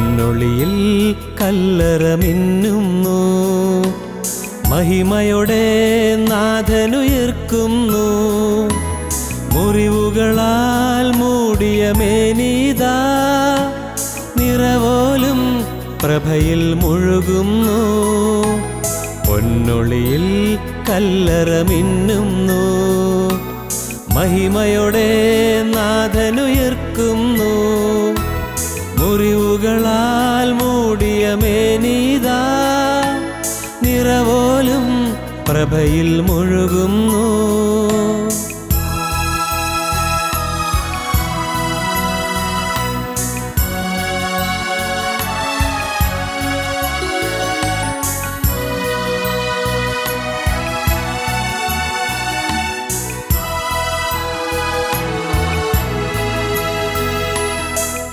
പൊന്നൊളിയിൽ കല്ലറ മിന്നുന്നു, മഹിമയോടെ നാഥനുയർക്കുന്നു. മുറിവുകളാൽ മൂടിയ മേനീതാ നിറവോലും പ്രഭയിൽ മുഴുകുന്നു. പൊന്നൊളിയിൽ കല്ലറ മിന്നുന്നു, മഹിമയോടെ നാഥനുയർക്കുന്നു. മുറിവുകളാൽ മൂടിയ മേനീതാ നിറവോലും പ്രഭയിൽ മുഴുകുന്നു.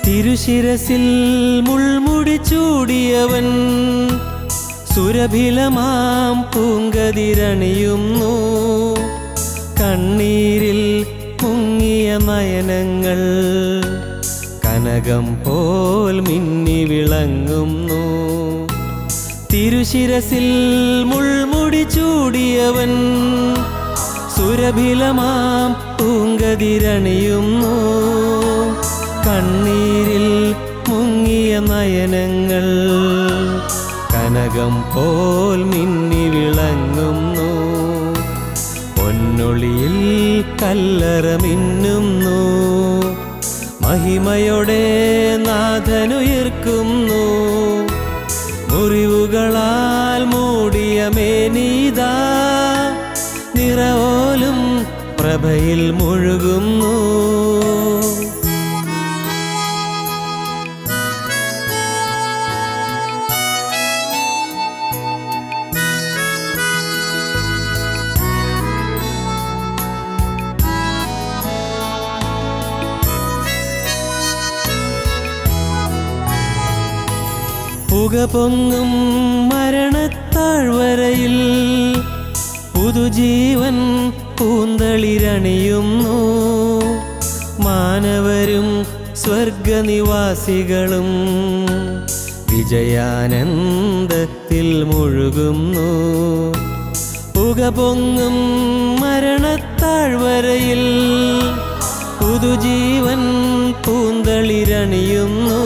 തിരുശിരസിൽ മുൾമുടി ചൂടിയവൻ സുരഭിലമാം പൂങ്കതിരണിയുന്നു. കണ്ണീരിൽ മുങ്ങിയ നയനങ്ങൾ കനകം പോൽ മിന്നി വിളങ്ങുന്നു. തിരുശിരസിൽ മുൾമുടി ചൂടിയവൻ സുരഭിലമാം പൂങ്കതിരണിയുന്നു. കണ്ണീരിൽ മുങ്ങിയ നയനങ്ങൾ കനകം പോൽ മിന്നി വിളങ്ങുന്നു. പൊന്നൊളിയിൽ കല്ലറ മിന്നുന്നു, മഹിമയോടെ നാഥനുയർക്കുന്നു. മുറിവുകളാൽ മൂടിയ മേനീതാ നിറവോലും പ്രഭയിൽ മുഴുകുന്നു. പുക പൊങ്ങും മരണത്താഴ്വരയിൽ പുതുജീവൻ പൂന്തളിരണിയുന്നു. മാനവരും സ്വർഗനിവാസികളും വിജയാനന്ദത്തിൽ മുഴുകുന്നു. പുക പൊങ്ങും മരണത്താഴ്വരയിൽ പുതുജീവൻ പൂന്തളിരണിയുന്നു.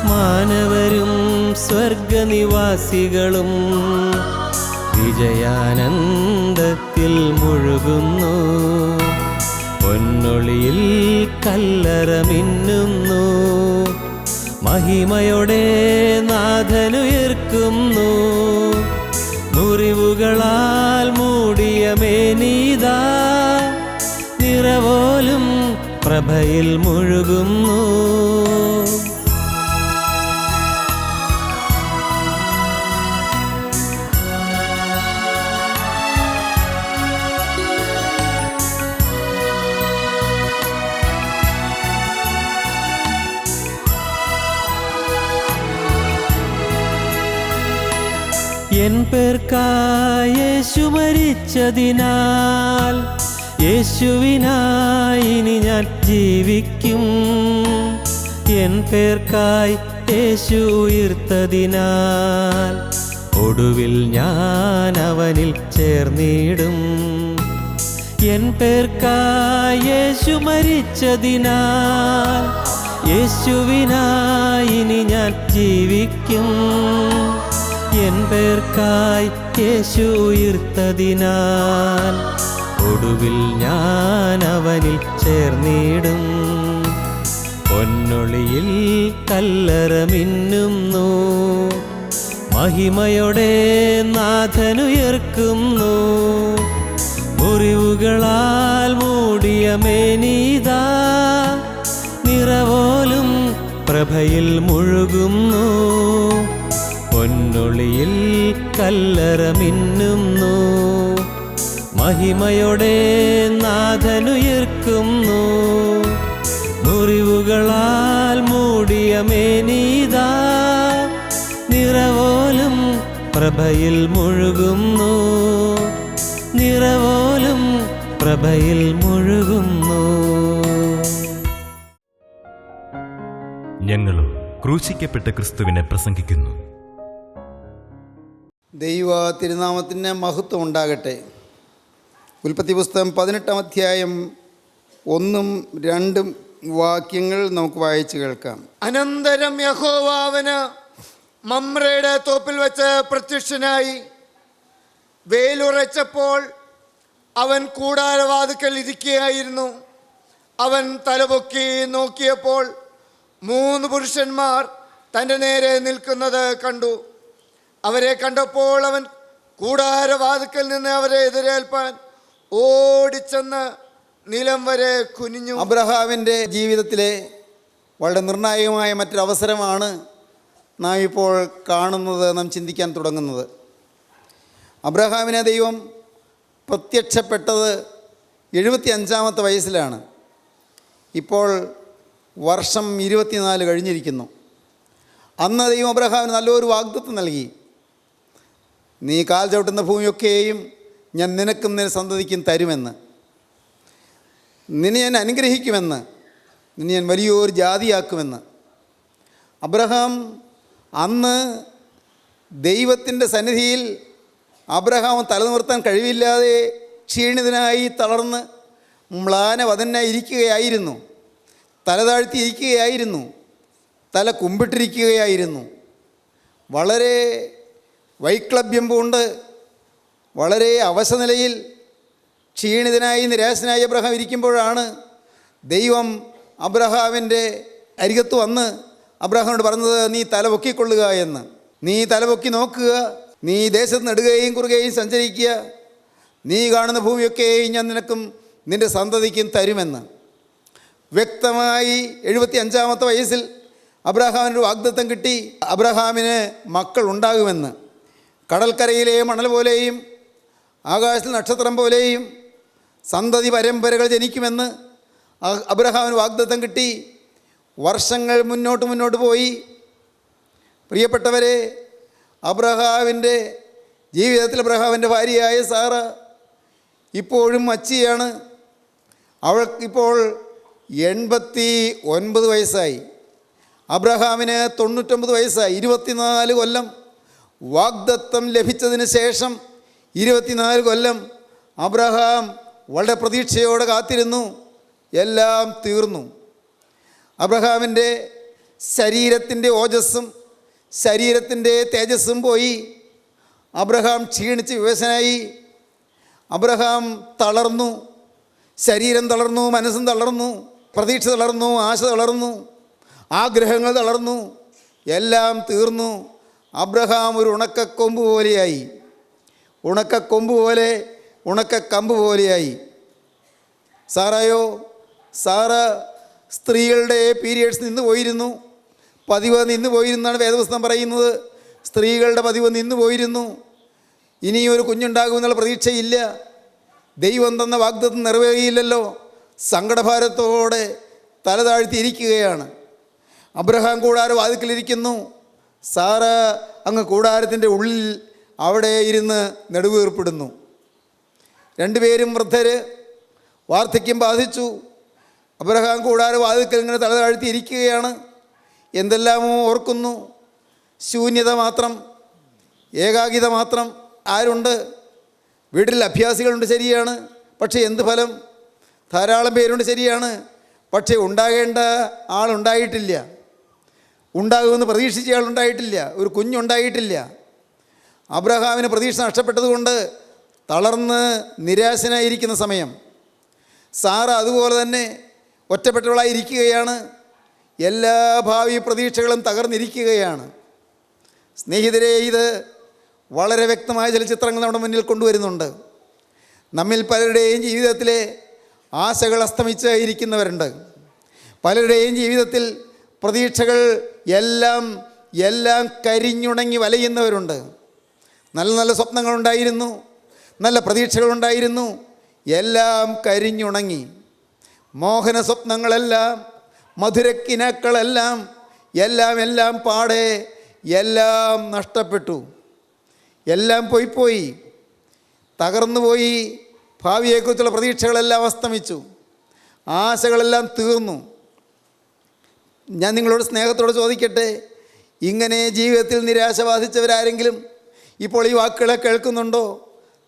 മാനവരും സ്വർഗനിവാസികളും വിജയാനന്ദത്തിൽ മുഴുകുന്നു. പൊന്നൊളിയിൽ കല്ലറ മിന്നുന്നു, മഹിമയോടെ നാഥനുയർക്കുന്നു. മുറിവുകളാൽ മൂടിയ മേനീതാ നിറവോലും പ്രഭയിൽ മുഴുകുന്നു. എൻ പേർക്കായി യേശു മരിച്ചതിനാൽ യേശുവിനായി ഇനി ഞാൻ ജീവിക്കും. എൻ പേർക്കായി യേശു ഉയർത്തതിനാൽ ഒടുവിൽ ഞാൻ അവനിൽ ചേർന്നിടും. എൻ പേർക്കായി യേശു മരിച്ചതിനാൽ യേശുവിനായി ഇനി ഞാൻ ജീവിക്കും. എൻ പേർക്കായി യേശു ഉയർത്തതിനാൽ ഒടുവിൽ ഞാൻ അവനിൽ ചേർന്നിടും. പൊന്നൊളിയിൽ കല്ലറ മിന്നുന്നു, മഹിമയോടെ നാഥനുയർക്കുന്നു. മുറിവുകളാൽ മൂടിയ മേനീതാ നിറവോലും പ്രഭയിൽ മുഴുകുന്നു. പൊന്നൊളിയിൽ കല്ലറ മിന്നുന്നു, മഹിമയോടെ നാഥനുയർക്കുന്നു. മുറിവുകളാൽ മൂടിയ മേനീതാ നിറവോലും പ്രഭയിൽ മുഴുകുന്നു. നിറവോലും പ്രഭയിൽ മുഴുകുന്നു. ഞങ്ങളും ക്രൂശിക്കപ്പെട്ട ക്രിസ്തുവിനെ പ്രസംഗിക്കുന്നു. ദൈവ തിരുനാമത്തിന് മഹത്വം ഉണ്ടാകട്ടെ. ഉൽപ്പത്തി പുസ്തകം 18-ാം അധ്യായം 1-2 വാക്യങ്ങൾ നമുക്ക് വായിച്ചു കേൾക്കാം. അനന്തരം യഹോവ അവന് മമ്രയുടെ തോപ്പിൽ വെച്ച് പ്രത്യക്ഷനായി. വെയിലുറച്ചപ്പോൾ അവൻ കൂടാരവാതിക്കൽ ഇരിക്കുകയായിരുന്നു. അവൻ തലപൊക്കി നോക്കിയപ്പോൾ 3 പുരുഷന്മാർ തൻ്റെ നേരെ നിൽക്കുന്നത് കണ്ടു. അവരെ കണ്ടപ്പോൾ അവൻ കൂടാരവാതിക്കൽ നിന്ന് അവരെ എതിരേൽപ്പാൻ ഓടിച്ചെന്ന് നിലം വരെ കുനിഞ്ഞു. അബ്രഹാമിൻ്റെ ജീവിതത്തിലെ വളരെ നിർണായകമായ മറ്റൊരവസരമാണ് നാം ഇപ്പോൾ കാണുന്നത്, നാം ചിന്തിക്കാൻ തുടങ്ങുന്നത്. അബ്രഹാമിനെ ദൈവം പ്രത്യക്ഷപ്പെട്ടത് 75-ാമത്തെ വയസ്സിലാണ്. ഇപ്പോൾ വർഷം 24 കഴിഞ്ഞിരിക്കുന്നു. അന്ന് ദൈവം അബ്രഹാമിന് നല്ലൊരു വാഗ്ദത്തം നൽകി. നീ കാൽ ചവിട്ടുന്ന ഭൂമിയൊക്കെയും ഞാൻ നിനക്കും നിന്റെ സന്തതിക്കും തരുമെന്ന്, നിന്നെ ഞാൻ അനുഗ്രഹിക്കുമെന്ന്, നിന്നെ ഞാൻ വലിയൊരു ജാതിയാക്കുമെന്ന്. അബ്രഹാം അന്ന് ദൈവത്തിൻ്റെ സന്നിധിയിൽ അബ്രഹാം തലനിവർത്താൻ കഴിവില്ലാതെ ക്ഷീണിതനായി തളർന്ന് മ്ലാനവദനായി ഇരിക്കുകയായിരുന്നു. തല താഴ്ത്തി ഇരിക്കുകയായിരുന്നു. തല കുമ്പിട്ടിരിക്കുകയായിരുന്നു. വളരെ വൈക്ലഭ്യം പൂണ്ട് വളരെ അവശനിലയിൽ ക്ഷീണിതനായി നിരാശനായി അബ്രഹാം ഇരിക്കുമ്പോഴാണ് ദൈവം അബ്രഹാമിൻ്റെ അരികത്ത് വന്ന് അബ്രഹാമിനോട് പറഞ്ഞത്, നീ തല പൊക്കിക്കൊള്ളുക എന്ന്. നീ തലപൊക്കി നോക്കുക, നീ ദേശത്ത് നെടുകയും കുറുകയും സഞ്ചരിക്കുക, നീ കാണുന്ന ഭൂമിയൊക്കെയും ഞാൻ നിനക്കും നിൻ്റെ സന്തതിക്കും തരുമെന്ന്. വ്യക്തമായി 75-ാമത്തെ വയസ്സിൽ അബ്രഹാമിനൊരു വാഗ്ദത്തം കിട്ടി. അബ്രഹാമിന് മക്കൾ ഉണ്ടാകുമെന്ന്. കടൽക്കരയിലെ മണൽ പോലെയും ആകാശത്തിൽ നക്ഷത്രം പോലെയും സന്തതി പരമ്പരകൾ ജനിക്കുമെന്ന് അബ്രഹാമിന് വാഗ്ദത്തം കിട്ടി. വർഷങ്ങൾ മുന്നോട്ട് പോയി. പ്രിയപ്പെട്ടവരെ, അബ്രഹാമിൻ്റെ ജീവിതത്തിൽ അബ്രഹാമിൻ്റെ ഭാര്യയായ സാറ ഇപ്പോഴും മച്ചിയാണ്. അവൾക്കിപ്പോൾ 89 വയസ്സായി. അബ്രഹാമിന് 99 വയസ്സായി. 24 കൊല്ലം വാഗ്ദത്തം ലഭിച്ചതിന് ശേഷം 24 കൊല്ലം അബ്രഹാം വളരെ പ്രതീക്ഷയോടെ കാത്തിരുന്നു. എല്ലാം തീർന്നു. അബ്രഹാമിൻ്റെ ശരീരത്തിൻ്റെ ഓജസ്സും ശരീരത്തിൻ്റെ തേജസ്സും പോയി. അബ്രഹാം ക്ഷീണിച്ച് വിവശനായി. അബ്രഹാം തളർന്നു. ശരീരം തളർന്നു, മനസ്സും തളർന്നു, പ്രതീക്ഷ തളർന്നു, ആശ തളർന്നു, ആഗ്രഹങ്ങൾ തളർന്നു, എല്ലാം തീർന്നു. അബ്രഹാം ഒരു ഉണക്കക്കൊമ്പ് പോലെയായി. ഉണക്കക്കമ്പ് പോലെയായി. സാറായോ, സാറ സ്ത്രീകളുടെ പീരിയഡ്സ് നിന്ന് പോയിരുന്നു. പതിവ് നിന്ന് പോയിരുന്നാണ് വേദപുസ്തകം പറയുന്നത്. സ്ത്രീകളുടെ പതിവ് നിന്ന് പോയിരുന്നു. ഇനിയൊരു കുഞ്ഞുണ്ടാകുമെന്നുള്ള പ്രതീക്ഷയില്ല. ദൈവം തന്ന വാഗ്ദത്തം നിറവേറിയില്ലല്ലോ. സങ്കടഭാരത്തോടെ തല താഴ്ത്തിയിരിക്കുകയാണ്. അബ്രഹാം കൂടാരവാതിക്കലിരിക്കുന്നു. സാറ അങ്ങ് കൂടാരത്തിൻ്റെ ഉള്ളിൽ അവിടെ ഇരുന്ന് നെടുവീർപ്പിടുന്നു. 2 പേരും വൃദ്ധർ, വാർദ്ധക്യം ബാധിച്ചു. അബ്രഹാം കൂടാരവാതിക്കൽ ഇങ്ങനെ തല താഴ്ത്തിയിരിക്കുകയാണ്. എന്തെല്ലാമോ ഓർക്കുന്നു. ശൂന്യത മാത്രം, ഏകാകിത മാത്രം. ആരുണ്ട്? വീട്ടിൽ അഭ്യാസികളുണ്ട്, ശരിയാണ്. പക്ഷേ എന്ത് ഫലം? ധാരാളം പേരുണ്ട്, ശരിയാണ്. പക്ഷേ ഉണ്ടാകേണ്ട ആളുണ്ടായിട്ടില്ല. ഉണ്ടാകുമെന്ന് പ്രതീക്ഷിച്ച ആളുണ്ടായിട്ടില്ല. ഒരു കുഞ്ഞുണ്ടായിട്ടില്ല. അബ്രഹാമിന് പ്രതീക്ഷ നഷ്ടപ്പെട്ടതുകൊണ്ട് തളർന്ന് നിരാശനായിരിക്കുന്ന സമയം. സാറ അതുപോലെ തന്നെ ഒറ്റപ്പെട്ടവളായിരിക്കുകയാണ്. എല്ലാ ഭാവി പ്രതീക്ഷകളും തകർന്നിരിക്കുകയാണ്. സ്നേഹിതരെ, ഇത് വളരെ വ്യക്തമായ ചില ചിത്രങ്ങൾ നമ്മുടെ മുന്നിൽ കൊണ്ടുവരുന്നുണ്ട്. നമ്മിൽ പലരുടെയും ജീവിതത്തിലെ ആശകൾ അസ്തമിച്ചായിരിക്കുന്നവരുണ്ട്. പലരുടെയും ജീവിതത്തിൽ പ്രതീക്ഷകൾ എല്ലാം കരിഞ്ഞുണങ്ങി വലയുന്നവരുണ്ട്. നല്ല നല്ല സ്വപ്നങ്ങളുണ്ടായിരുന്നു, നല്ല പ്രതീക്ഷകളുണ്ടായിരുന്നു, എല്ലാം കരിഞ്ഞുണങ്ങി. മോഹന സ്വപ്നങ്ങളെല്ലാം, മധുരക്കിനാക്കളെല്ലാം എല്ലാം പാടെ എല്ലാം നഷ്ടപ്പെട്ടു. എല്ലാം പോയി തകർന്നുപോയി. ഭാവിയെക്കുറിച്ചുള്ള പ്രതീക്ഷകളെല്ലാം അസ്തമിച്ചു. ആശകളെല്ലാം തീർന്നു. ഞാൻ നിങ്ങളോട് സ്നേഹത്തോടെ ചോദിക്കട്ടെ, ഇങ്ങനെ ജീവിതത്തിൽ നിരാശ ബാധിച്ചവരാരെങ്കിലും ഇപ്പോൾ ഈ വാക്കുകളെ കേൾക്കുന്നുണ്ടോ?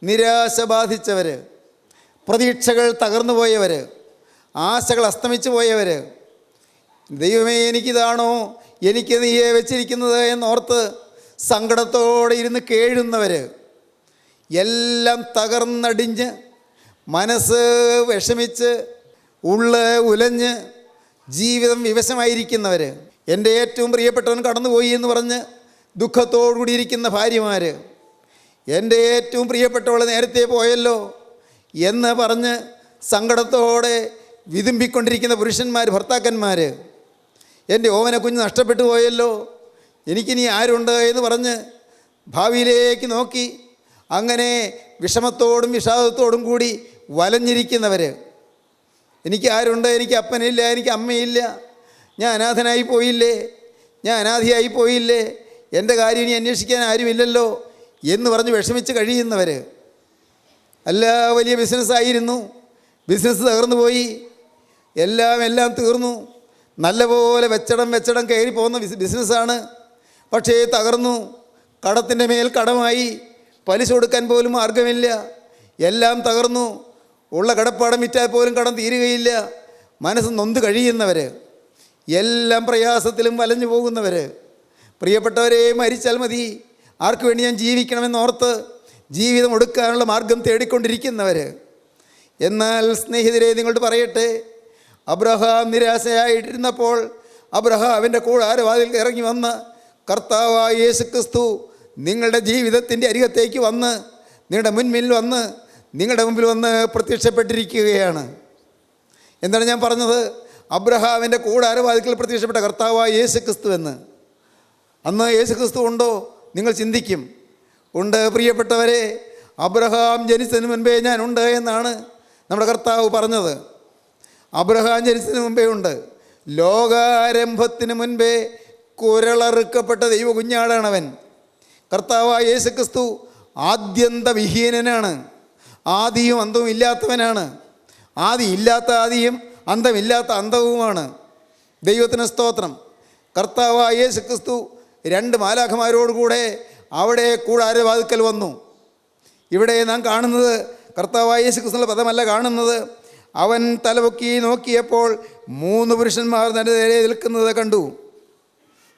നിരാശ ബാധിച്ചവർ, പ്രതീക്ഷകൾ തകർന്നു പോയവർ, ആശകൾ അസ്തമിച്ചു പോയവർ, ദൈവമേ എനിക്കിതാണോ എനിക്ക് നീയെ വെച്ചിരിക്കുന്നത് എന്നോർത്ത് സങ്കടത്തോടെ ഇരുന്ന് കേഴുന്നവർ, എല്ലാം തകർന്നടിഞ്ഞ് മനസ്സ് വിഷമിച്ച് ഉള്ള് ഉലഞ്ഞ് ജീവിതം വിവശമായിരിക്കുന്നവർ, എൻ്റെ ഏറ്റവും പ്രിയപ്പെട്ടവൻ കടന്നുപോയി എന്ന് പറഞ്ഞ് ദുഃഖത്തോടു കൂടിയിരിക്കുന്ന ഭാര്യമാർ, എൻ്റെ ഏറ്റവും പ്രിയപ്പെട്ടവൾ നേരത്തെ പോയല്ലോ എന്ന് പറഞ്ഞ് സങ്കടത്തോടെ വിതുമ്പിക്കൊണ്ടിരിക്കുന്ന പുരുഷന്മാർ, ഭർത്താക്കന്മാർ, എൻ്റെ ഓമന കുഞ്ഞ് നഷ്ടപ്പെട്ടു പോയല്ലോ, എനിക്കിനി ആരുണ്ട് എന്ന് പറഞ്ഞ് ഭാവിയിലേക്ക് നോക്കി അങ്ങനെ വിഷമത്തോടും വിഷാദത്തോടും കൂടി വലഞ്ഞിരിക്കുന്നവർ, എനിക്ക് ആരുണ്ട്, എനിക്ക് അപ്പനില്ല, എനിക്ക് അമ്മയില്ല, ഞാൻ അനാഥനായി പോയില്ലേ, ഞാൻ അനാഥയായി പോയില്ലേ, എൻ്റെ കാര്യം ഇനി അന്വേഷിക്കാൻ ആരുമില്ലല്ലോ എന്ന് പറഞ്ഞ് വിഷമിച്ച് കഴിയുന്നവർ. അല്ല, വലിയ ബിസിനസ്സായിരുന്നു, ബിസിനസ് തകർന്നു പോയി, എല്ലാം തീർന്നു, നല്ലപോലെ വെച്ചടം കയറി പോകുന്ന ബിസിനസ്സാണ്, പക്ഷേ തകർന്നു, കടത്തിൻ്റെ മേൽ കടമായി, പലിശ കൊടുക്കാൻ പോലും മാർഗമില്ല, എല്ലാം തകർന്നു, ഉള്ള കടപ്പാടം വിറ്റാൽ പോലും കടം തീരുകയില്ല, മനസ്സ് നൊന്ത് കഴിയുന്നവർ, എല്ലാം പ്രയാസത്തിലും വലഞ്ഞു പോകുന്നവർ, പ്രിയപ്പെട്ടവരെ മരിച്ചാൽ മതി, ആർക്ക് വേണ്ടി ഞാൻ ജീവിക്കണമെന്നോർത്ത് ജീവിതം ഒടുക്കാനുള്ള മാർഗം തേടിക്കൊണ്ടിരിക്കുന്നവർ. എന്നാൽ സ്നേഹിതരെ, നിങ്ങളോട് പറയട്ടെ, അബ്രഹാം നിരാശയായിട്ടിരുന്നപ്പോൾ അബ്രഹാമിൻ്റെ കൂടാരവാതിൽ ഇറങ്ങി വന്ന് കർത്താവായ യേശുക്രിസ്തു നിങ്ങളുടെ ജീവിതത്തിൻ്റെ അരികത്തേക്ക് വന്ന് നിങ്ങളുടെ മുമ്പിൽ വന്ന് പ്രത്യക്ഷപ്പെട്ടിരിക്കുകയാണ്. എന്താണ് ഞാൻ പറഞ്ഞത്? അബ്രഹാമിൻ്റെ കൂടാരവാതിൽക്കൽ പ്രത്യക്ഷപ്പെട്ട കർത്താവായ യേശുക്രിസ്തു എന്ന്. അന്ന് യേശുക്രിസ്തു ഉണ്ടോ? നിങ്ങൾ ചിന്തിക്കും. ഉണ്ട് പ്രിയപ്പെട്ടവരെ, അബ്രഹാം ജനിച്ചതിന് മുൻപേ ഞാനുണ്ട് എന്നാണ് നമ്മുടെ കർത്താവ് പറഞ്ഞത്. അബ്രഹാം ജനിച്ചതിന് മുമ്പേ ഉണ്ട്. ലോകാരംഭത്തിന് മുൻപേ കുരളറുക്കപ്പെട്ട ദൈവ കുഞ്ഞാടാണവൻ. കർത്താവായ യേശുക്രിസ്തു ആദ്യന്തവിഹീനനാണ്, ആദിയും അന്തവും ഇല്ലാത്തവനാണ്. ആദി ഇല്ലാത്ത ആദിയും അന്തമില്ലാത്ത അന്തവുമാണ്. ദൈവത്തിന് സ്തോത്രം. കർത്താവായ യേശുക്രിസ്തു 2 മാലാഖമാരോടുകൂടെ അവിടെ കൂടാരവാതിൽക്കൽ വന്നു. ഇവിടെ നാം കാണുന്നത് കർത്താവായ യേശുക്രിസ്തുവിൻ്റെ പദമല്ല കാണുന്നത്. അവൻ തലപൊക്കി നോക്കിയപ്പോൾ 3 പുരുഷന്മാർ തൻ്റെ നേരെ നിൽക്കുന്നത് കണ്ടു.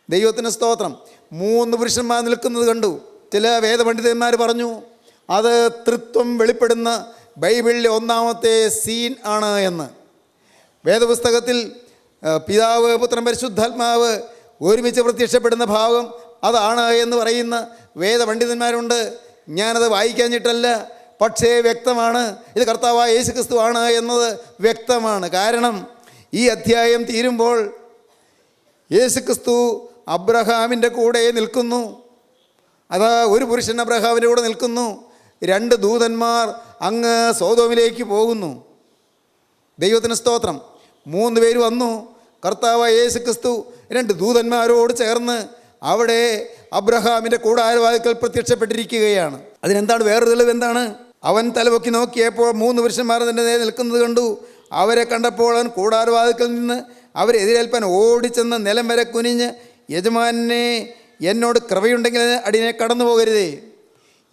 ദൈവത്തിന് സ്തോത്രം. 3 പുരുഷന്മാർ നിൽക്കുന്നത് കണ്ടു. ചില വേദപണ്ഡിതന്മാർ പറഞ്ഞു അത് തൃത്വം വെളിപ്പെടുന്ന ബൈബിളിലെ 1-ാമത്തെ സീൻ ആണ് എന്ന്. വേദപുസ്തകത്തിൽ പിതാവ്, പുത്രൻ, പരിശുദ്ധാത്മാവ് ഒരുമിച്ച് പ്രത്യക്ഷപ്പെടുന്ന ഭാഗം അതാണ് എന്ന് പറയുന്ന വേദപണ്ഡിതന്മാരുണ്ട്. ഞാനത് വായിക്കാഞ്ഞിട്ടല്ല, പക്ഷേ വ്യക്തമാണ്, ഇത് കർത്താവായ യേശുക്രിസ്തു ആണ് എന്നത് വ്യക്തമാണ്. കാരണം ഈ അധ്യായം തീരുമ്പോൾ യേശുക്രിസ്തു അബ്രഹാമിൻ്റെ കൂടെ നിൽക്കുന്നു. അതാ ഒരു പുരുഷൻ അബ്രഹാമിൻ്റെ കൂടെ നിൽക്കുന്നു. 2 ദൂതന്മാർ അങ്ങ് സോദോമിലേക്ക് പോകുന്നു. ദൈവത്തിന് സ്തോത്രം. 3 പേര് വന്നു. കർത്താവായ യേശുക്രിസ്തു 2 ദൂതന്മാരോട് ചേർന്ന് അവിടെ അബ്രഹാമിൻ്റെ കൂടാരവാതിൽക്കൽ പ്രത്യക്ഷപ്പെട്ടിരിക്കുകയാണ്. അതിനെന്താണ് വേറൊരു തെളിവ്? എന്താണ്? അവൻ തലപൊക്കി നോക്കിയപ്പോൾ 3 പുരുഷന്മാർ തൻ്റെ നേരെ നിൽക്കുന്നത് കണ്ടു. അവരെ കണ്ടപ്പോൾ അവൻ കൂടാരവാതിൽക്കൽ നിന്ന് അവരെ എതിരേൽപ്പാൻ ഓടിച്ചെന്ന് നിലം വരെ കുനിഞ്ഞ്, യജമാനെ, എന്നോട് കൃപയുണ്ടെങ്കിൽ അടിയനെ കടന്നു പോകരുതേ.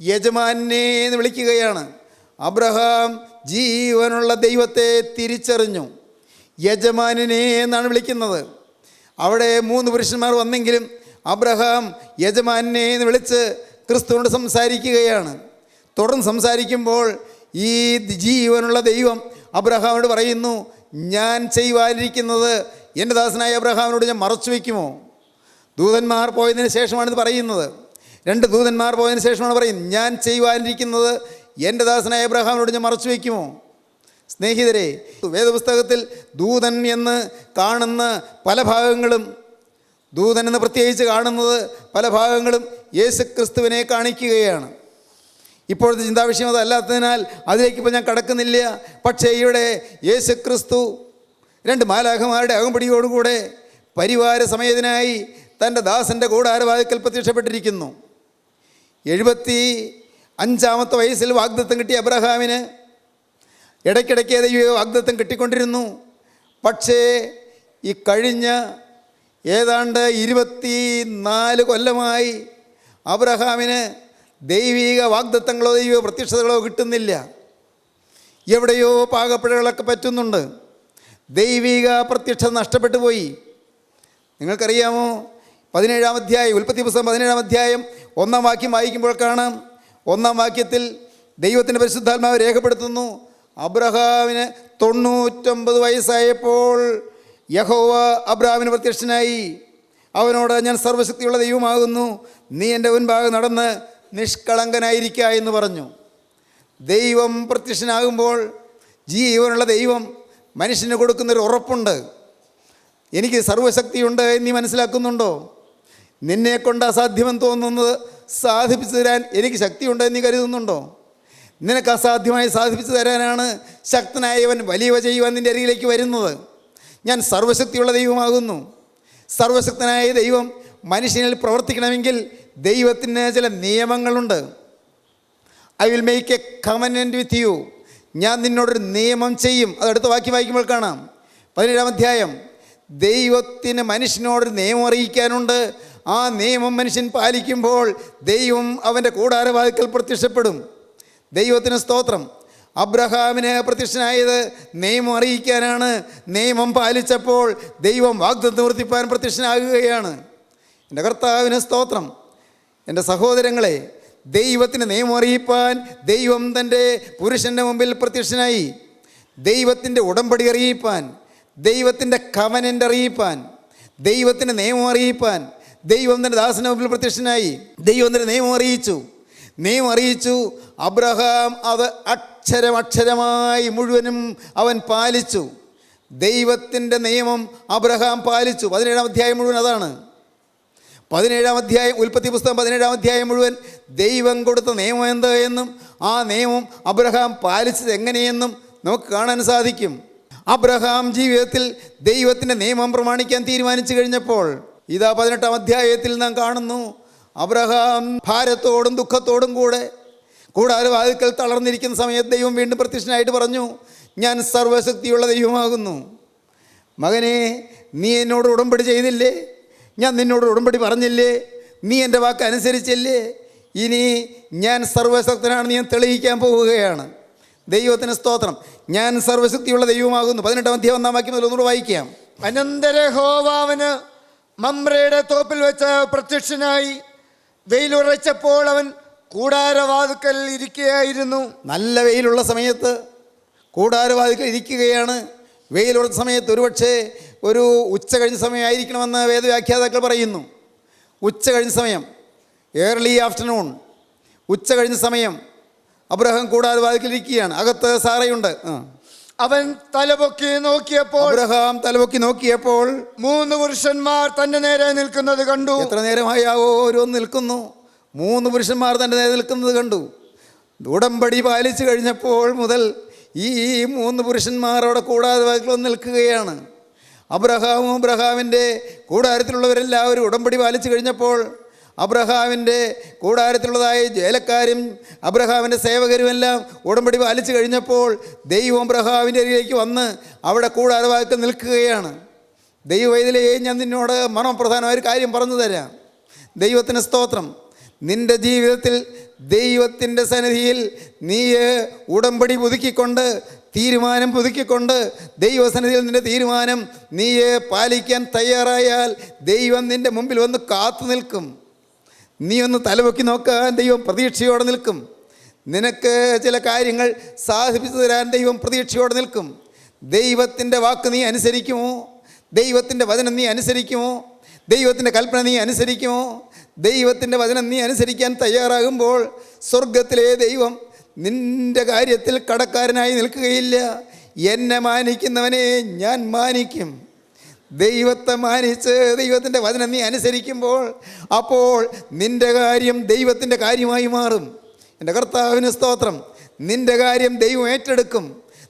യജമാനെ എന്ന് വിളിക്കുകയാണ്. അബ്രഹാം ജീവനുള്ള ദൈവത്തെ തിരിച്ചറിഞ്ഞു. യജമാനെ എന്നാണ് വിളിക്കുന്നത്. അവിടെ 3 പുരുഷന്മാർ വന്നെങ്കിലും അബ്രഹാം യജമാനെ എന്ന് വിളിച്ച് ക്രിസ്തുവിനോട് സംസാരിക്കുകയാണ്. തുടർന്ന് സംസാരിക്കുമ്പോൾ ഈ ജീവനുള്ള ദൈവം അബ്രഹാമിനോട് പറയുന്നു, ഞാൻ ചെയ്യുവാനിരിക്കുന്നത് എൻ്റെ ദാസനായ അബ്രഹാമിനോട് ഞാൻ മറച്ചു വയ്ക്കുമോ? ദൂതന്മാർ പോയതിന് ശേഷമാണിത് പറയുന്നത്. 2 ദൂതന്മാർ പോയതിന് ശേഷമാണ് പറയുന്നത്, ഞാൻ ചെയ്യുവാനിരിക്കുന്നത് എൻ്റെ ദാസനായ അബ്രഹാമിനോട് ഞാൻ മറച്ചു വയ്ക്കുമോ? സ്നേഹിതരെ, വേദപുസ്തകത്തിൽ ദൂതൻ എന്ന് കാണുന്ന പല ഭാഗങ്ങളും, ദൂതൻ എന്ന് പ്രത്യേകിച്ച് കാണുന്നത് പല ഭാഗങ്ങളും യേശുക്രിസ്തുവിനെ കാണിക്കുകയാണ്. ഇപ്പോഴത്തെ ചിന്താവിഷയം അതല്ലാത്തതിനാൽ അതിലേക്കിപ്പോൾ ഞാൻ കടക്കുന്നില്ല. പക്ഷേ ഇവിടെ യേശുക്രിസ്തു 2 മാലാഖമാരുടെ അകമ്പടിയോടുകൂടെ പരിവാര സമേതനായി തൻ്റെ ദാസൻ്റെ കൂടാരവാതിൽക്കൽ പ്രത്യക്ഷപ്പെട്ടിരിക്കുന്നു. 75-ാമത്തെ വയസ്സിൽ വാഗ്ദത്തം കിട്ടിയ അബ്രഹാമിന് ഇടയ്ക്കിടയ്ക്ക് ദൈവ വാഗ്ദത്തം കിട്ടിക്കൊണ്ടിരുന്നു. പക്ഷേ ഈ കഴിഞ്ഞ ഏതാണ്ട് 24 കൊല്ലമായി അബ്രഹാമിന് ദൈവിക വാഗ്ദത്തങ്ങളോ ദൈവിക പ്രത്യക്ഷതകളോ കിട്ടുന്നില്ല. എവിടെയോ പാകപ്പിഴകളൊക്കെ പറ്റുന്നുണ്ട്. ദൈവിക പ്രത്യക്ഷത നഷ്ടപ്പെട്ടു പോയി. നിങ്ങൾക്കറിയാമോ, 17-ാം അധ്യായം, ഉൽപ്പത്തി പുസ്തകം 17-ാം അധ്യായം 1-ാം വാക്യം വായിക്കുമ്പോൾ കാണാം. 1-ാം വാക്യത്തിൽ ദൈവത്തിൻ്റെ പരിശുദ്ധാത്മാവ് രേഖപ്പെടുത്തുന്നു, അബ്രഹാമിന് 99 വയസ്സായപ്പോൾ യഹോവ അബ്രഹാമിന് പ്രത്യക്ഷനായി. അവനോട്, ഞാൻ സർവ്വശക്തിയുള്ള ദൈവമാകുന്നു, നീ എൻ്റെ മുൻപാകെ നടന്ന് നിഷ്കളങ്കനായിരിക്കുക എന്ന് പറഞ്ഞു. ദൈവം പ്രത്യക്ഷനാകുമ്പോൾ ജീവനുള്ള ദൈവം മനുഷ്യന് കൊടുക്കുന്നൊരു ഉറപ്പുണ്ട്. എനിക്ക് സർവ്വശക്തിയുണ്ട് എന്ന് നീ മനസ്സിലാക്കുന്നുണ്ടോ? നിന്നെക്കൊണ്ട് അസാധ്യമെന്ന് തോന്നുന്നത് സാധിപ്പിച്ചു തരാൻ എനിക്ക് ശക്തിയുണ്ട് എന്ന് നീ കരുതുന്നുണ്ടോ? നിനക്ക് അസാധ്യമായി സാധിപ്പിച്ചു തരാനാണ് ശക്തനായവൻ വലിയവ ചെയ്യുവാൻ നിൻ്റെ അരികിലേക്ക് വരുന്നത്. ഞാൻ സർവ്വശക്തിയുള്ള ദൈവമാകുന്നു. സർവശക്തനായ ദൈവം മനുഷ്യനിൽ പ്രവർത്തിക്കണമെങ്കിൽ ദൈവത്തിന് ചില നിയമങ്ങളുണ്ട്. I will make A covenant with you. ഞാൻ നിന്നോടൊരു നിയമം ചെയ്യും. അതടുത്ത വാക്യം വായിക്കുമ്പോൾ കാണാം. 17-ാം അധ്യായം. ദൈവത്തിന് മനുഷ്യനോടൊരു നിയമം അറിയിക്കാനുണ്ട്. ആ നിയമം മനുഷ്യൻ പാലിക്കുമ്പോൾ ദൈവം അവൻ്റെ കൂടാരവാതിൽക്കൽ പ്രത്യക്ഷപ്പെടും. ദൈവത്തിന് സ്തോത്രം. അബ്രഹാമിന് പ്രത്യക്ഷനായത് നിയമം അറിയിക്കാനാണ്. നിയമം പാലിച്ചപ്പോൾ ദൈവം വാഗ്ദത്തം നിവർത്തിപ്പാൻ പ്രത്യക്ഷനാകുകയാണ്. എൻ്റെ കർത്താവിന് സ്തോത്രം. എൻ്റെ സഹോദരങ്ങളെ, ദൈവത്തിന് നിയമം അറിയിപ്പാൻ ദൈവം തൻ്റെ പുരുഷൻ്റെ മുമ്പിൽ പ്രത്യക്ഷനായി. ദൈവത്തിൻ്റെ ഉടമ്പടി അറിയിപ്പാൻ, ദൈവത്തിൻ്റെ കവനൻ്റ് അറിയിപ്പാൻ, ദൈവത്തിൻ്റെ നിയമം അറിയിപ്പാൻ ദൈവം തൻ്റെ ദാസൻ്റെ മുമ്പിൽ പ്രത്യക്ഷനായി. ദൈവം തൻ്റെ നിയമം അറിയിച്ചു. അബ്രഹാം അത് അക്ഷരമായി മുഴുവനും അവൻ പാലിച്ചു. ദൈവത്തിൻ്റെ നിയമം അബ്രഹാം പാലിച്ചു. 17-ാം അധ്യായം മുഴുവൻ അതാണ്. 17-ാം അധ്യായം, ഉൽപ്പത്തി പുസ്തകം 17-ാം അധ്യായം മുഴുവൻ ദൈവം കൊടുത്ത നിയമം എന്ത് എന്നും ആ നിയമം അബ്രഹാം പാലിച്ചത് എങ്ങനെയെന്നും നമുക്ക് കാണാൻ സാധിക്കും. അബ്രഹാം ജീവിതത്തിൽ ദൈവത്തിൻ്റെ നിയമം പ്രമാണിക്കാൻ തീരുമാനിച്ചു കഴിഞ്ഞപ്പോൾ ഇതാ 18-ാം അധ്യായത്തിൽ നാം കാണുന്നു, അബ്രഹാം ഭാരത്തോടും ദുഃഖത്തോടും കൂടെ കൂടാരവാതിൽക്കൽ തളർന്നിരിക്കുന്ന സമയത്ത് ദൈവം വീണ്ടും പ്രത്യക്ഷനായിട്ട് പറഞ്ഞു, ഞാൻ സർവ്വശക്തിയുള്ള ദൈവമാകുന്നു. മകനെ, നീ എന്നോട് ഉടമ്പടി ചെയ്തില്ലേ? ഞാൻ നിന്നോട് ഉടമ്പടി പറഞ്ഞില്ലേ? നീ എൻ്റെ വാക്ക് അനുസരിച്ചില്ലേ? ഇനി ഞാൻ സർവ്വശക്തനാണെന്ന് ഞാൻ തെളിയിക്കാൻ പോവുകയാണ്. ദൈവത്തിന് സ്തോത്രം. ഞാൻ സർവ്വശക്തിയുള്ള ദൈവമാകുന്നു. 18-ാം അധ്യായം 1-ാം വാക്യം മുതൽ ഒന്നുകൂടെ വായിക്കാം. അനന്തര യഹോവന് മമ്രയുടെ തോപ്പിൽ വെച്ച് പ്രത്യക്ഷനായി. വെയിലുറച്ചപ്പോൾ അവൻ കൂടാരവാതിൽക്കൽ ഇരിക്കുകയായിരുന്നു. നല്ല വെയിലുള്ള സമയത്ത് കൂടാരവാതിൽക്കൽ ഇരിക്കുകയാണ്. വെയിലുള്ള സമയത്ത് ഒരുപക്ഷെ ഒരു ഉച്ച കഴിഞ്ഞ സമയമായിരിക്കണമെന്ന് വേദവ്യാഖ്യാതാക്കൾ പറയുന്നു. ഉച്ച കഴിഞ്ഞ സമയം, ഏർലി ആഫ്റ്റർനൂൺ, ഉച്ച കഴിഞ്ഞ സമയം അബ്രഹാം കൂടാരവാതിൽക്കൽ ഇരിക്കുകയാണ്. അകത്ത് സാറയുണ്ട്. അവൻ തലപൊക്കി നോക്കിയപ്പോൾ, അബ്രഹാം തലപൊക്കി നോക്കിയപ്പോൾ 3 പുരുഷന്മാർ തന്റെ നേരെ നിൽക്കുന്നത് കണ്ടു. എത്ര നേരമായാവോ ഓരോന്ന് നിൽക്കുന്നു. 3 പുരുഷന്മാർ തൻ്റെ നേരെ നിൽക്കുന്നത് കണ്ടു. ഉടമ്പടി പാലിച്ചു കഴിഞ്ഞപ്പോൾ മുതൽ ഈ 3 പുരുഷന്മാർ അവിടെ കൂടാരവാതിൽക്കൽ നിൽക്കുകയാണ്. അബ്രഹാമിൻ്റെ കൂടാരത്തിലുള്ളവരെല്ലാവരും ഉടമ്പടി പാലിച്ചു കഴിഞ്ഞപ്പോൾ അബ്രഹാമിൻ്റെ കൂടാരത്തിലുള്ളതായ ജേലക്കാരും അബ്രഹാമിൻ്റെ സേവകരുമെല്ലാം ഉടമ്പടി പാലിച്ചു കഴിഞ്ഞപ്പോൾ ദൈവം അബ്രഹാമിൻ്റെ അരികിലേക്ക് വന്ന് അവിടെ കൂടാരവാതിൽക്കൽ നിൽക്കുകയാണ്. ദൈവവേദിയിലെ ഞാൻ നിന്നോട് മർമ്മപ്രധാനമായൊരു കാര്യം പറഞ്ഞു തരാം. ദൈവത്തിന് സ്തോത്രം. നിൻ്റെ ജീവിതത്തിൽ ദൈവത്തിൻ്റെ സന്നിധിയിൽ നീ ഉടമ്പടി പുതുക്കിക്കൊണ്ട്, തീരുമാനം പുതുക്കിക്കൊണ്ട് ദൈവസന്നിധിയിൽ നിൻ്റെ തീരുമാനം നീ പാലിക്കാൻ തയ്യാറായാൽ ദൈവം നിൻ്റെ മുമ്പിൽ വന്ന് കാത്തു നിൽക്കും. നീ ഒന്ന് തലപൊക്കി നോക്കാൻ ദൈവം പ്രതീക്ഷയോടെ നിൽക്കും. നിനക്ക് ചില കാര്യങ്ങൾ സാധിപ്പിച്ചു തരാൻ ദൈവം പ്രതീക്ഷയോടെ നിൽക്കും. ദൈവത്തിൻ്റെ വാക്ക് നീ അനുസരിക്കുമോ? ദൈവത്തിൻ്റെ വചനം നീ അനുസരിക്കുമോ? ദൈവത്തിൻ്റെ കൽപ്പന നീ അനുസരിക്കുമോ? ദൈവത്തിൻ്റെ വചനം നീ അനുസരിക്കാൻ തയ്യാറാകുമ്പോൾ സ്വർഗത്തിലെ ദൈവം നിൻ്റെ കാര്യത്തിൽ കടക്കാരനായി നിൽക്കുകയില്ല. എന്നെ മാനിക്കുന്നവനെ ഞാൻ മാനിക്കും. ദൈവത്തെ മാനിച്ച് ദൈവത്തിൻ്റെ വചനം നീ അനുസരിക്കുമ്പോൾ അപ്പോൾ നിൻ്റെ കാര്യം ദൈവത്തിൻ്റെ കാര്യമായി മാറും. എൻ്റെ കർത്താവിന് സ്തോത്രം. നിൻ്റെ കാര്യം ദൈവം ഏറ്റെടുക്കും.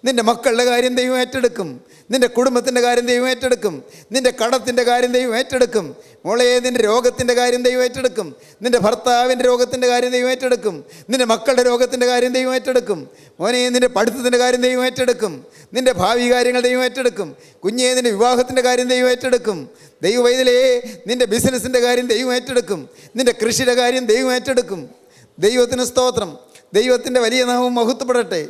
നിൻ്റെ മക്കളുടെ കാര്യം ദൈവം ഏറ്റെടുക്കും. നിൻ്റെ കുടുംബത്തിൻ്റെ കാര്യം ദൈവം ഏറ്റെടുക്കും. നിൻ്റെ കടത്തിൻ്റെ കാര്യം ദൈവം ഏറ്റെടുക്കും. മോളെ, നിൻ്റെ രോഗത്തിൻ്റെ കാര്യം ദൈവം ഏറ്റെടുക്കും. നിൻ്റെ ഭർത്താവിൻ്റെ രോഗത്തിൻ്റെ കാര്യം ദൈവം ഏറ്റെടുക്കും. നിൻ്റെ മക്കളുടെ രോഗത്തിൻ്റെ കാര്യം ദൈവം ഏറ്റെടുക്കും. മോനെ, നിൻ്റെ പഠിത്തത്തിൻ്റെ കാര്യം ദൈവം ഏറ്റെടുക്കും. നിൻ്റെ ഭാവി കാര്യങ്ങൾ ദൈവം ഏറ്റെടുക്കും. കുഞ്ഞേ, നിൻ്റെ വിവാഹത്തിൻ്റെ കാര്യം ദൈവം ഏറ്റെടുക്കും. ദൈവവൈതലേ, നിൻ്റെ ബിസിനസ്സിൻ്റെ കാര്യം ദൈവം ഏറ്റെടുക്കും. നിൻ്റെ കൃഷിയുടെ കാര്യം ദൈവം ഏറ്റെടുക്കും. ദൈവത്തിന് സ്തോത്രം. ദൈവത്തിൻ്റെ വലിയ നാമം മഹത്വപ്പെടട്ടെ.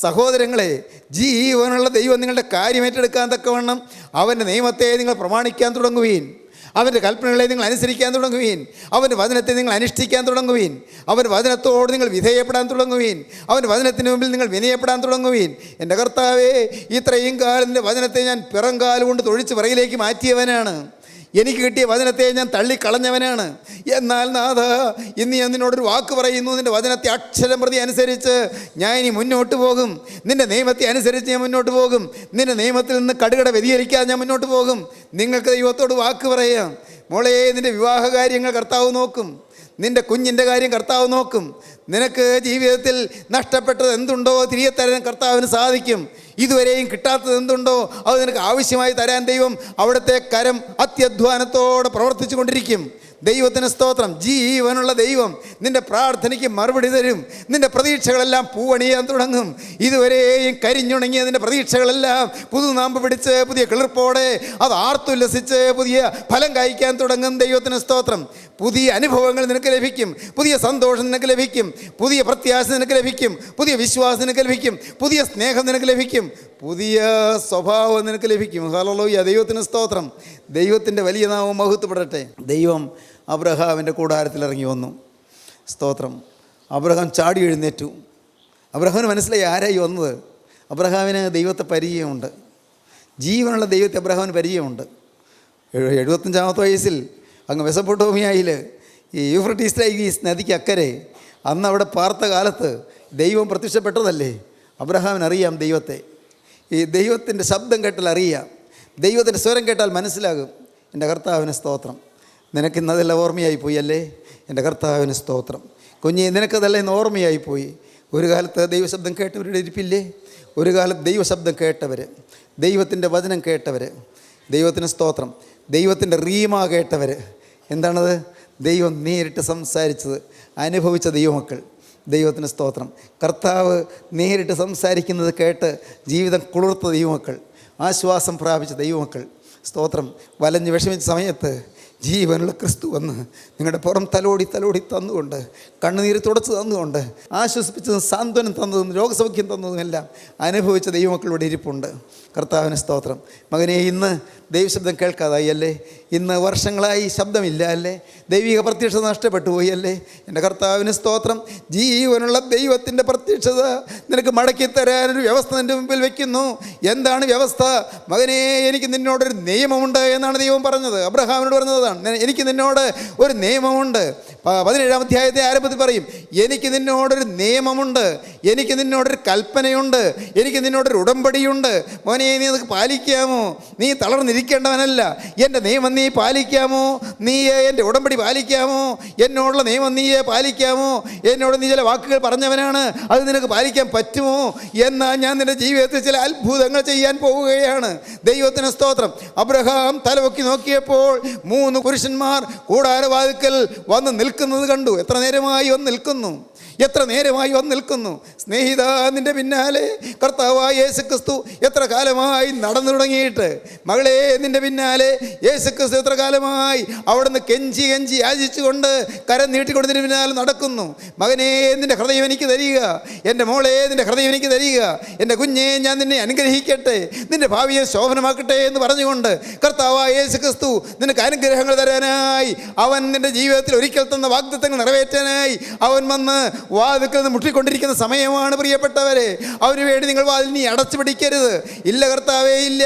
സഹോദരങ്ങളെ, ജീവനുള്ള ദൈവം നിങ്ങളുടെ കാര്യം ഏറ്റെടുക്കാൻ തക്കവണ്ണം അവൻ്റെ നിയമത്തെ നിങ്ങൾ പ്രമാണിക്കാൻ തുടങ്ങുവീൻ. അവൻ്റെ കൽപ്പനകളെ നിങ്ങൾ അനുസരിക്കാൻ തുടങ്ങുവീൻ. അവൻ്റെ വചനത്തെ നിങ്ങൾ അനുഷ്ഠിക്കാൻ തുടങ്ങുവീൻ. അവൻ്റെ വചനത്തോട് നിങ്ങൾ വിധേയപ്പെടാൻ തുടങ്ങുവീൻ. അവൻ്റെ വചനത്തിന് മുമ്പിൽ നിങ്ങൾ വിനയപ്പെടാൻ തുടങ്ങുവീൻ. എൻ്റെ കർത്താവേ, ഇത്രയും കാലം നിൻ്റെ വചനത്തെ ഞാൻ പിറങ്കാലുകൊണ്ട് തൊഴിച്ച് പിറകിലേക്ക് മാറ്റിയവനാണ്. എനിക്ക് കിട്ടിയ വചനത്തെ ഞാൻ തള്ളിക്കളഞ്ഞവനാണ്. എന്നാൽ നാഥ, ഇന്ന് ഞാൻ നിന്നോടൊരു വാക്ക് പറയുന്നു. നിൻ്റെ വചനത്തെ അക്ഷരം പ്രതി അനുസരിച്ച് ഞാൻ ഇനി മുന്നോട്ട് പോകും. നിൻ്റെ നിയമത്തെ അനുസരിച്ച് ഞാൻ മുന്നോട്ട് പോകും. നിൻ്റെ നിയമത്തിൽ നിന്ന് കടുകട വ്യതിചലിക്കാതെ ഞാൻ മുന്നോട്ട് പോകും. നിങ്ങൾക്ക് ദൈവത്തോട് വാക്ക് പറയാം. മോളെ, നിൻ്റെ വിവാഹ കാര്യങ്ങൾ കർത്താവ് നോക്കും. നിൻ്റെ കുഞ്ഞിൻ്റെ കാര്യം കർത്താവ് നോക്കും. നിനക്ക് ജീവിതത്തിൽ നഷ്ടപ്പെട്ടത് എന്തുണ്ടോ തിരികെ തരാൻ കർത്താവിന് സാധിക്കും. ഇതുവരെയും കിട്ടാത്തത് എന്തുണ്ടോ അത് നിനക്ക് ആവശ്യമായി തരാൻ ദൈവം അവിടുത്തെ കരം അത്യധ്വാനത്തോടെ പ്രവർത്തിച്ചു കൊണ്ടിരിക്കും. ദൈവത്തിന് സ്തോത്രം. ജീവനുള്ള ദൈവം നിൻ്റെ പ്രാർത്ഥനയ്ക്ക് മറുപടി തരും. നിൻ്റെ പ്രതീക്ഷകളെല്ലാം പൂവണിയാൻ തുടങ്ങും. ഇതുവരെയും കരിഞ്ഞുണങ്ങിയ നിൻ്റെ പ്രതീക്ഷകളെല്ലാം പുതുനാമ്പ് പിടിച്ച് പുതിയ കിളിർപ്പോടെ അത് ആർത്തുല്ലസിച്ച് പുതിയ ഫലം കായ്ക്കാൻ തുടങ്ങും. ദൈവത്തിന് സ്തോത്രം. പുതിയ അനുഭവങ്ങൾ നിനക്ക് ലഭിക്കും. പുതിയ സന്തോഷം നിനക്ക് ലഭിക്കും. പുതിയ പ്രത്യാശ നിനക്ക് ലഭിക്കും. പുതിയ വിശ്വാസം നിനക്ക് ലഭിക്കും. പുതിയ സ്നേഹം നിനക്ക് ലഭിക്കും. പുതിയ സ്വഭാവം നിനക്ക് ലഭിക്കും. ഹല്ലേലൂയ. ദൈവത്തിന് സ്തോത്രം. ദൈവത്തിൻ്റെ വലിയ നാമം മഹത്വപ്പെടട്ടെ. ദൈവം അബ്രഹാമിൻ്റെ കൂടാരത്തിൽ ഇറങ്ങി വന്നു. സ്തോത്രം. അബ്രഹാം ചാടി എഴുന്നേറ്റു. അബ്രഹാമിന് മനസ്സിലായി ആരായി വന്നത്. അബ്രഹാമിന് ദൈവത്തെ പരിചയമുണ്ട്. ജീവനുള്ള ദൈവത്തെ അബ്രഹാമിന് പരിചയമുണ്ട്. 75-ാമത്തെ വയസ്സിൽ അങ്ങ് മെസൊപ്പൊട്ടേമിയയിൽ ഈ യൂഫ്രട്ടീസ് ടൈഗ്രീസ് നദിക്ക് അക്കരെ അന്ന് അവിടെ പാർത്ത കാലത്ത് ദൈവം പ്രത്യക്ഷപ്പെട്ടതല്ലേ. അബ്രഹാമിനറിയാം ദൈവത്തെ. ഈ ദൈവത്തിൻ്റെ ശബ്ദം കേട്ടാൽ അറിയാം. ദൈവത്തിൻ്റെ സ്വരം കേട്ടാൽ മനസ്സിലാകും. എൻ്റെ കർത്താവിന് സ്തോത്രം. നിനക്കിന്നതെല്ലാം ഓർമ്മയായിപ്പോയി അല്ലേ. എൻ്റെ കർത്താവിന് സ്തോത്രം. കുഞ്ഞെ, നിനക്കതെല്ലാം ഇന്ന് ഓർമ്മയായിപ്പോയി. ഒരു കാലത്ത് ദൈവശബ്ദം കേട്ടവരുടെ ഇരിപ്പില്ലേ. ഒരു കാലത്ത് ദൈവശബ്ദം കേട്ടവർ, ദൈവത്തിൻ്റെ വചനം കേട്ടവർ. ദൈവത്തിന് സ്തോത്രം. ദൈവത്തിൻ്റെ റീമ കേട്ടവർ. എന്താണത്? ദൈവം നേരിട്ട് സംസാരിച്ചത് അനുഭവിച്ച ദൈവമക്കൾ. ദൈവത്തിന് സ്തോത്രം. കർത്താവ് നേരിട്ട് സംസാരിക്കുന്നത് കേട്ട് ജീവിതം കുളിർത്ത ദൈവമക്കൾ, ആശ്വാസം പ്രാപിച്ച ദൈവമക്കൾ. സ്തോത്രം. വലഞ്ഞ് വിഷമിച്ച സമയത്ത് ജീവനുള്ള ക്രിസ്തു വന്ന് നിങ്ങളുടെ പുറം തലോടി തന്നുകൊണ്ട്, കണ്ണുനീര് തുടച്ച് തന്നുകൊണ്ട്, ആശ്വസിപ്പിച്ചതും സാന്ത്വനം തന്നതും രോഗസൗഖ്യം തന്നതും എല്ലാം അനുഭവിച്ച ദൈവമക്കളുടെ ഇരിപ്പുണ്ട്. കർത്താവിന് സ്തോത്രം. മകനെ, ഇന്ന് ദൈവശബ്ദം കേൾക്കാതായി അല്ലേ. ഇന്ന് വർഷങ്ങളായി ശബ്ദമില്ല അല്ലേ. ദൈവിക പ്രത്യക്ഷത നഷ്ടപ്പെട്ടു പോയി അല്ലേ. എൻ്റെ കർത്താവിന് സ്തോത്രം. ജീവനുള്ള ദൈവത്തിൻ്റെ പ്രത്യക്ഷത നിനക്ക് മടക്കിത്തരാനൊരു വ്യവസ്ഥ നിൻ്റെ മുമ്പിൽ വയ്ക്കുന്നു. എന്താണ് വ്യവസ്ഥ? മകനെ, എനിക്ക് നിന്നോടൊരു നിയമമുണ്ട് എന്നാണ് ദൈവം പറഞ്ഞത്. അബ്രഹാമിനോട് പറഞ്ഞതാണ്, എനിക്ക് നിന്നോട് ഒരു നിയമമുണ്ട്. 17-ാം അധ്യായത്തെ ആരംഭത്തിൽ പറയും, എനിക്ക് നിന്നോടൊരു നിയമമുണ്ട്, എനിക്ക് നിന്നോടൊരു കൽപ്പനയുണ്ട്, എനിക്ക് നിന്നോടൊരു ഉടമ്പടിയുണ്ട്. മോനെ, നീ അത് പാലിക്കാമോ? നീ തളർന്നിരിക്കേണ്ടവനല്ല. എൻ്റെ നിയമം നീ പാലിക്കാമോ? നീ എൻ്റെ ഉടമ്പടി പാലിക്കാമോ? എന്നോടുള്ള നിയമം നീ പാലിക്കാമോ? എന്നോട് നീ ചില വാക്കുകൾ പറഞ്ഞവനാണ്, അത് നിനക്ക് പാലിക്കാൻ പറ്റുമോ? എന്നാൽ ഞാൻ നിൻ്റെ ജീവിതത്തിൽ ചില അത്ഭുതങ്ങൾ ചെയ്യാൻ പോവുകയാണ്. ദൈവത്തിന് സ്തോത്രം. അബ്രഹാം തലപൊക്കി നോക്കിയപ്പോൾ 3 പുരുഷന്മാർ കൂടാരവാതിൽക്കൽ വന്ന് നിൽക്കുന്നത് കണ്ടു. എത്ര നേരമായി വന്ന് നിൽക്കുന്നു, എത്ര നേരമായി വന്ന് നിൽക്കുന്നു. സ്നേഹിത, നിൻ്റെ പിന്നാലെ കർത്താവായ യേശുക്രിസ്തു എത്ര കാലമായി നടന്നു തുടങ്ങിയിട്ട്. മകളെ, നിൻ്റെ പിന്നാലെ യേശുക്രിസ്തു എത്ര കാലമായി അവിടുന്ന് കെഞ്ചി യാചിച്ചുകൊണ്ട് കരം നീട്ടിക്കൊണ്ട് നിൻ്റെ പിന്നാലെ നടക്കുന്നു. മകനെ, നിൻ്റെ ഹൃദയം എനിക്ക് തരിക. എൻ്റെ മോളെ, നിൻ്റെ ഹൃദയം എനിക്ക് തരിക. എൻ്റെ കുഞ്ഞെ, ഞാൻ നിന്നെ അനുഗ്രഹിക്കട്ടെ, നിൻ്റെ ഭാവിയെ ശോഭനമാക്കട്ടെ എന്ന് പറഞ്ഞുകൊണ്ട് കർത്താവായ യേശുക്രിസ്തു നിനക്ക് അനുഗ്രഹങ്ങൾ തരാനായി, അവൻ നിൻ്റെ ജീവിതത്തിൽ ഒരിക്കൽ തന്ന വാഗ്ദത്തങ്ങൾ നിറവേറ്റാനായി അവൻ വന്ന് വാതിൽക്കൽ നിന്ന് മുട്ടിക്കൊണ്ടിരിക്കുന്ന സമയമാണ്. പ്രിയപ്പെട്ടവരെ, അവന് വേണ്ടി നിങ്ങൾ വാതിൽ നീ അടച്ചു പിടിക്കരുത്. ഇല്ല കർത്താവേ, ഇല്ല,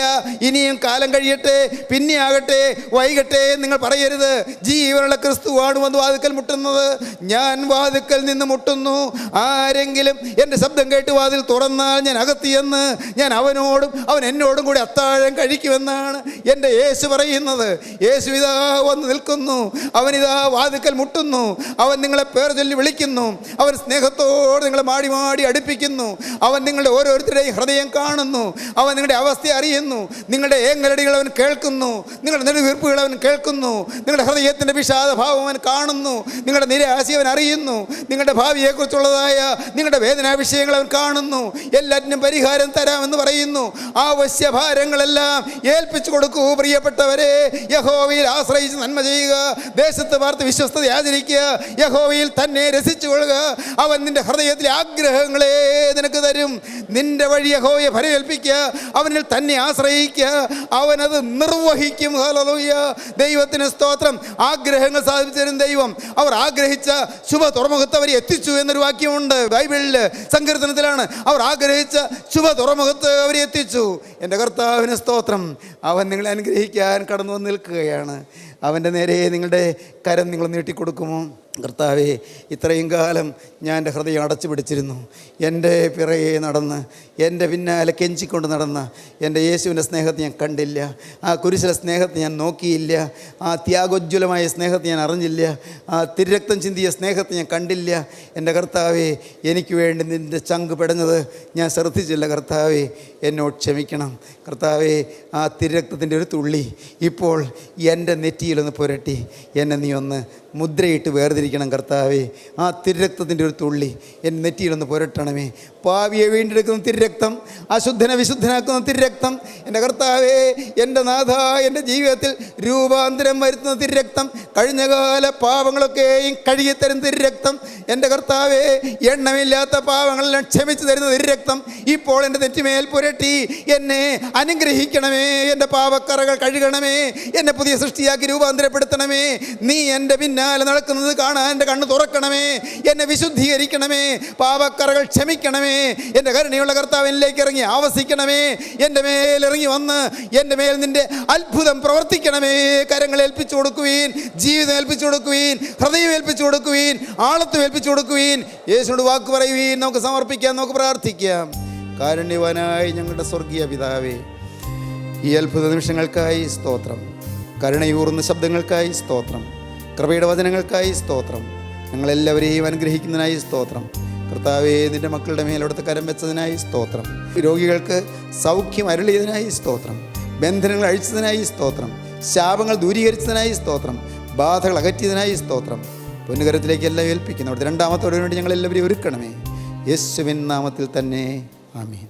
ഇനിയും കാലം കഴിയട്ടെ, പിന്നെ ആകട്ടെ, വൈകട്ടെ നിങ്ങൾ പറയരുത്. ജീവനുള്ള ക്രിസ്തുവാണ് വന്ന് വാതിൽക്കൽ മുട്ടുന്നത്. ഞാൻ വാതിൽക്കൽ നിന്ന് മുട്ടുന്നു. ആരെങ്കിലും എൻ്റെ ശബ്ദം കേട്ട് വാതിൽ തുറന്നാൽ ഞാൻ അകത്ത് ചെന്ന് ഞാൻ അവനോടും അവൻ എന്നോടും കൂടി അത്താഴം കഴിക്കുമെന്നാണ് എൻ്റെ യേശു പറയുന്നത്. യേശു ഇതാ വന്ന് നിൽക്കുന്നു. അവനിതാ വാതിൽക്കൽ മുട്ടുന്നു. അവൻ നിങ്ങളെ പേർ ചൊല്ലി വിളിക്കുന്നു. അവൻ അവൻ സ്നേഹത്തോട് നിങ്ങളെ മാടി മാടി അടുപ്പിക്കുന്നു. അവൻ നിങ്ങളുടെ ഓരോരുത്തരുടെയും ഹൃദയം കാണുന്നു. അവൻ നിങ്ങളുടെ അവസ്ഥ അറിയുന്നു. നിങ്ങളുടെ ഏങ്ങലടികൾ അവൻ കേൾക്കുന്നു. നിങ്ങളുടെ നെടുവീർപ്പുകൾ അവൻ കേൾക്കുന്നു. നിങ്ങളുടെ ഹൃദയത്തിൻ്റെ വിഷാദഭാവം അവൻ കാണുന്നു. നിങ്ങളുടെ നിരാശ അവൻ അറിയുന്നു. നിങ്ങളുടെ ഭാവിയെക്കുറിച്ചുള്ളതായ നിങ്ങളുടെ വേദനാ വിഷയങ്ങൾ അവൻ കാണുന്നു. എല്ലാറ്റിനും പരിഹാരം തരാമെന്ന് പറയുന്നു. ആവശ്യഭാരങ്ങളെല്ലാം ഏൽപ്പിച്ചു കൊടുക്കൂ പ്രിയപ്പെട്ടവരെ. യഹോവയിൽ ആശ്രയിച്ച് നന്മ ചെയ്യുക. ദേശത്ത് പാർത്ത് വിശ്വസ്തത ആചരിക്കുക. യഹോവയിൽ തന്നെ രസിച്ചു കൊള്ളുക. അവൻ നിന്റെ ഹൃദയത്തിലെ ആഗ്രഹങ്ങളെ നിനക്ക് തരും. നിന്റെ വഴി യഹോവയെ ഫലമേൽപ്പിക്കുക. അവനിൽ തന്നെ ആശ്രയിക്കുക. അവനത് നിർവഹിക്കും. ഹല്ലേലൂയ. ദൈവത്തിന് സ്തോത്രം. ആഗ്രഹങ്ങൾ സാധിച്ചു തരും ദൈവം. അവർ ആഗ്രഹിച്ച ശുഭ തുറമുഖത്ത് അവരെ എത്തിച്ചു എന്നൊരു വാക്യമുണ്ട് ബൈബിളിൽ. സങ്കീർത്തനത്തിലാണ്. അവർ ആഗ്രഹിച്ച ശുഭ തുറമുഖത്ത് അവരെ എത്തിച്ചു. എൻ്റെ കർത്താവിന് സ്തോത്രം. അവൻ നിങ്ങളെ അനുഗ്രഹിക്കാൻ കടന്നു വന്ന് നിൽക്കുകയാണ്. അവൻ്റെ നേരെ നിങ്ങളുടെ കരം നിങ്ങൾ നീട്ടിക്കൊടുക്കുമോ? കർത്താവേ, ഇത്രയും കാലം ഞാൻ എൻ്റെ ഹൃദയം അടച്ചു പിടിച്ചിരുന്നു. എൻ്റെ പിറകെ നടന്ന് എൻ്റെ പിന്നാലെ കെഞ്ചിക്കൊണ്ട് നടന്ന എൻ്റെ യേശുവിൻ്റെ സ്നേഹത്തെ ഞാൻ കണ്ടില്ല. ആ കുരിശിലെ സ്നേഹത്തെ ഞാൻ നോക്കിയില്ല. ആ ത്യാഗോജ്വലമായ സ്നേഹത്തെ ഞാൻ അറിഞ്ഞില്ല. ആ തിരുരക്തം ചിന്തിയ സ്നേഹത്തെ ഞാൻ കണ്ടില്ല. എൻ്റെ കർത്താവേ, എനിക്ക് വേണ്ടി നിൻ്റെ ചങ്ക് പെടഞ്ഞത് ഞാൻ ശ്രദ്ധിച്ചില്ല. കർത്താവേ, എന്നോട് ക്ഷമിക്കണം. കർത്താവേ, ആ തിരുരക്തത്തിൻ്റെ ഒരു തുള്ളി ഇപ്പോൾ എൻ്റെ നെറ്റിയിലൊന്ന് പുരട്ടി എന്നെ നീ ഒന്ന് മുദ്രയിട്ട് വേർതിരിക്കണം. കർത്താവേ, ആ തിരുരക്തത്തിൻ്റെ ഒരു തുള്ളി എൻ്റെ നെറ്റിയിലൊന്ന് പുരട്ടണമേ. പാവിയെ വീണ്ടെടുക്കുന്ന തിരുരക്തം, അശുദ്ധനെ വിശുദ്ധനാക്കുന്ന തിരുരക്തം. എൻ്റെ കർത്താവേ, എൻ്റെ നാഥ, എൻ്റെ ജീവിതത്തിൽ രൂപാന്തരം വരുത്തുന്ന തിരുരക്തം, കഴിഞ്ഞകാല പാപങ്ങളൊക്കെയും കഴുകിത്തരുന്ന തിരുരക്തം. എൻ്റെ കർത്താവേ, എണ്ണമില്ലാത്ത പാപങ്ങളെല്ലാം ക്ഷമിച്ചു തരുന്ന തിരുരക്തം ഇപ്പോൾ എൻ്റെ നെറ്റിമേൽ പുരട്ടി എന്നെ അനുഗ്രഹിക്കണമേ. എൻ്റെ പാപക്കറകൾ കഴുകണമേ. എന്നെ പുതിയ സൃഷ്ടിയാക്കി രൂപാന്തരപ്പെടുത്തണമേ. നീ എൻ്റെ പിന്നാലെ നടക്കുന്നത് കാണാൻ എൻ്റെ കണ്ണ് തുറക്കണമേ. എന്നെ വിശുദ്ധീകരിക്കണമേ. പാപക്കറകൾ ക്ഷമിക്കണമേ. എൻ്റെ കരുണയുള്ള കർത്താവിനിലേക്ക് ഇറങ്ങി ആവസിക്കണമേ. എൻ്റെ മേൽ ഇറങ്ങി വന്ന് എൻ്റെ മേൽ നിൻ്റെ അത്ഭുതം പ്രവർത്തിക്കണമേ. കരങ്ങൾ ഏൽപ്പിച്ചു കൊടുക്കുവീൻ, ജീവിതം ഏൽപ്പിച്ചു കൊടുക്കുവീൻ, ഹൃദയം ഏൽപ്പിച്ചു കൊടുക്കുവീൻ, ആളത്വം ഏൽപ്പിച്ചു കൊടുക്കുവീൻ. യേശുവിനോട് വാക്ക് പറയുവീൻ. നമുക്ക് സമർപ്പിക്കാം, നമുക്ക് പ്രാർത്ഥിക്കാം. കാരുണ്യവാനായി ഞങ്ങളുടെ സ്വർഗീയ പിതാവേ, ഈ അത്ഭുത നിമിഷങ്ങൾക്കായി സ്തോത്രം. കരുണയൂറുന്ന ശബ്ദങ്ങൾക്കായി സ്തോത്രം. കൃപയുടെ വചനങ്ങൾക്കായി സ്തോത്രം. ഞങ്ങളെല്ലാവരെയും അനുഗ്രഹിക്കുന്നതിനായി സ്തോത്രം. കർത്താവേ, നിൻ്റെ മക്കളുടെ മേലവിടുത്തെ കരം വെച്ചതിനായി സ്തോത്രം. രോഗികൾക്ക് സൗഖ്യം അരുളിയതിനായി സ്തോത്രം. ബന്ധനങ്ങൾ അഴിച്ചതിനായി സ്തോത്രം. ശാപങ്ങൾ ദൂരീകരിച്ചതിനായി സ്തോത്രം. ബാധകൾ അകറ്റിയതിനായി സ്തോത്രം. പൊന്നുകരത്തിലേക്ക് എല്ലാം ഏൽപ്പിക്കുന്നു. അവിടുത്തെ രണ്ടാമത്തോടു വേണ്ടി ഞങ്ങളെല്ലാവരെയും ഒരുക്കണമേ. യേശുവിൻ നാമത്തിൽ തന്നെ ആമീൻ.